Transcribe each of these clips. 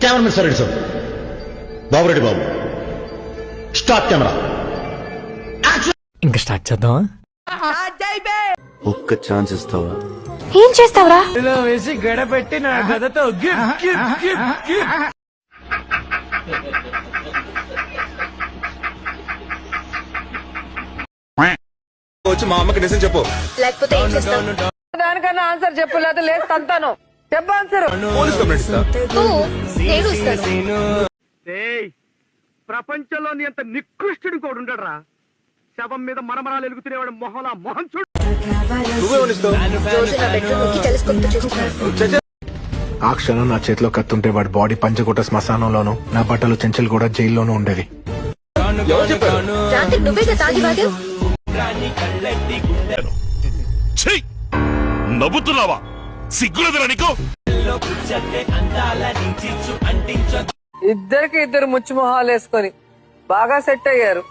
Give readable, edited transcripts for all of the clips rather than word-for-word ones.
Cameramen sir sir Babureddy బాబు start camera ఇంకా start చేద్దామా? ఒక్క ఛాన్స్ ఇస్తావా? ఏం చేస్తావురా? వేసి గడపెట్టి నా గదతో వచ్చి మా అమ్మకి నిజం చెప్పు. లేకపోతే ఏం చేస్తావు? దానికన్నా ఆన్సర్ చెప్పు, లేదా లేదు తంతాను. చెప్పు ఆన్సర్. పోలీస్ కంప్లైంట్ ఇస్తా. నేను ఇస్తాను. ప్రపంచంలోని అంత నికృష్టుడు కూడా ఉండడరా. శవం మీద మరమరాలు ఎలుగుతునేవాడు మొహలా మొహం చూడు. నువ్వేమని ఇస్తావు? రోజు నా బెడ్రూమ్ లోకి టెలిస్కోప్ చూస్తున్నాను. ఆ క్షణం నా చేతిలో కత్తుంటే వాడి బాడీ పంచకోట శ్మశానంలోను, నా బట్టలు చెంచల్ కూడా జైల్లోనూ ఉండేవి. ఎవరు చెప్పారు? రాత్రి నువ్వేగా తాగి వాడావు. నవ్వుతున్నావా? సిగ్గులేదురా నీకు? ఇద్దరికి ఇద్దరు ముచ్చు మొహాలు వేసుకొని బాగా సెట్ అయ్యారు.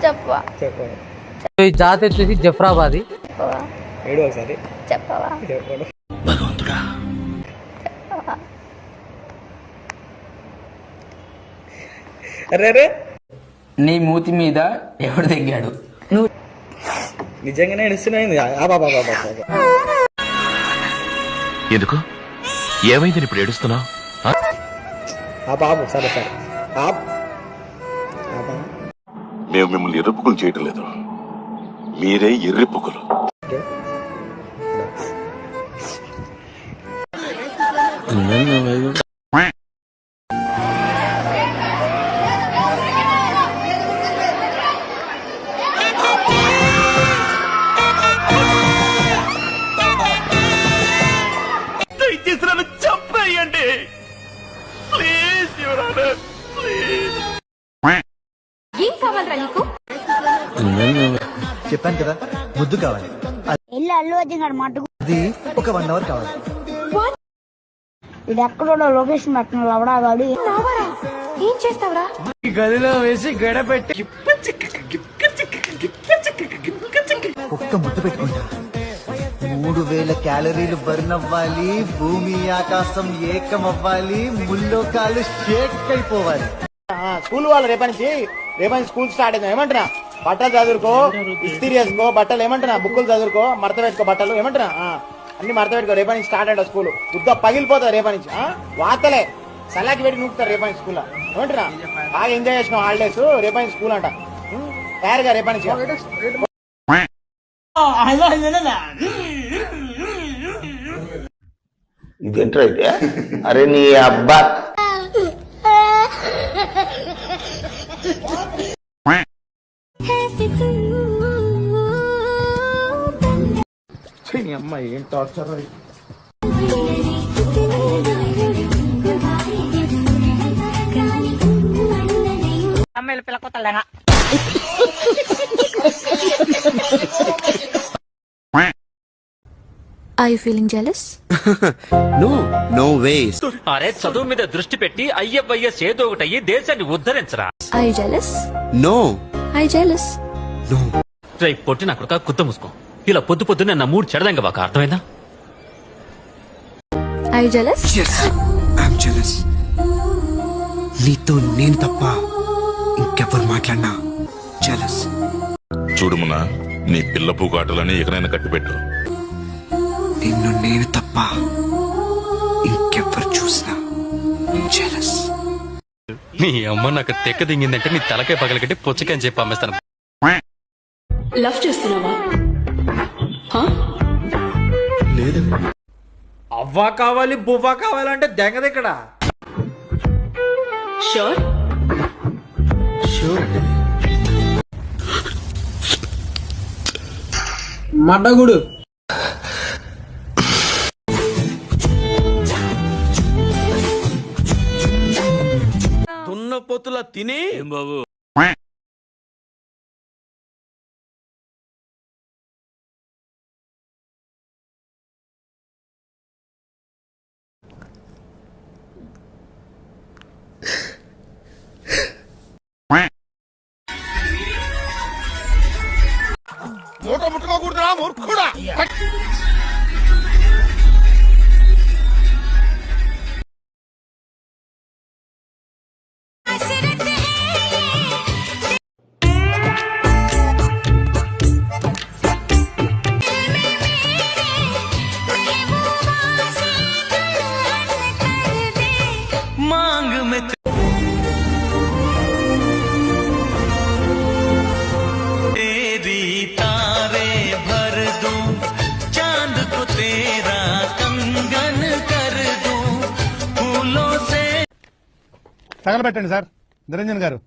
చెప్తావా? ఈ జాతి వచ్చేసి జఫ్రాబాది. చెప్పవా? భగవంతుడా నీ మూతి మీద ఎవడు తెగాడు? నువ్వు నిజంగానే ఎడుస్తున్నాయింది. ఎందుకు? ఏమైంది ఇప్పుడు ఏడుస్తున్నావు? బాబు సరే సరే. మేము మిమ్మల్ని ఎర్రిపుకులు చేయటం లేదు, మీరే ఎర్రిపుకులు. చెప్పేయండి ప్లీజ్, ప్లీజ్. ఏం కావాలరా నీకు? చెప్పాను కదా ముద్దు కావాలి. ఇల్లు అల్లు వచ్చిన మటుకు అది ఒక 1 అవర్ కావాలి. ఇది ఎక్కడో లొకేషన్ పెట్టిన లవడాగాడు. ఏం చేస్తావురా? గదిలో వేసి గడపెట్టి ఒక్క ముద్దు పెట్టుకుంటా 3000 క్యాలరీలు బర్న్ అవ్వాలి, భూమి ఆకాశం ఏకం అవ్వాలి, ముల్లోకాలు షేక్ అయిపోవాలి. స్కూల్ వాళ్ళు రేపటి నుంచి స్కూల్ స్టార్ట్ అయింది. ఏమంటున్నా? బట్టలు చదువుకో, ఇస్త్రీ వేసుకో, బట్టలు ఏమంటున్నా, బుక్కులు చదువుకో, మడత పెట్టుకో, బట్టలు ఏమంటున్నా అన్ని మడత పెట్టుకో. రేపటి నుంచి స్టార్ట్ అంట స్కూల్. ఉద్దా పగిలిపోతుంది రేపటి నుంచి. వార్తలే సలాకి పెట్టి నూపుతారు రేపటి నుంచి స్కూల్లో. ఏమంటున్నా? బాగా ఎంజాయ్ చేసినాం హాలిడేస్. రేపటి నుంచి స్కూల్ అంట. తయారుగా రేపటి నుంచి. ఇదేంట్రా అయితే? అరే నీ అబ్బా అమ్మాయి ఏం టార్చర్. అమ్మాయిల పిల్ల కొత్తలేనా? Are you feeling jealous? No ways. అరే చదువు మీద దృష్టి పెట్టి అయ్యవయ్యస్ ఏదో ఒకటి అయ్యి దేశాన్ని ఉద్ధరించరా. Are you jealous? No. Are you jealous? No. రేపు పొట్టి నా కొడుక కుత్త మూసుకో. ఇలా పొద్దు పొద్దున్న నా మూడు చెడదంగా బాక అర్థమైందా? Are you jealous? Yes, I'm jealous. నీతో నేను తప్ప ఇంకెవరు మాట్లాడినా jealous. చూడుమున్నా, నీ పిల్ల పూకాటలని ఎక్కడైనా కట్టిపెట్టు. నిన్ను నేను తప్ప ఇంకెవరు చూసినా jealous. నీ అమ్మ నాకు తెక్క దింగిందంటే నీ తలకాయ పగలగట్టి పుచ్చకని చెప్పి అమ్మేస్తాను. లవ్ చేస్తున్నావా? లేదు. అవ్వా కావాలి బువ్వా కావాలంటే దెంగది ఇక్కడ. Sure? షూర్ అండి. మడ్డగుడు దున్నపోతులా తిని బాబు మూట ముట్టుకోకూడదురా మూర్ఖుడా. తగలబెట్టండి సార్ నిరంజన్ గారు.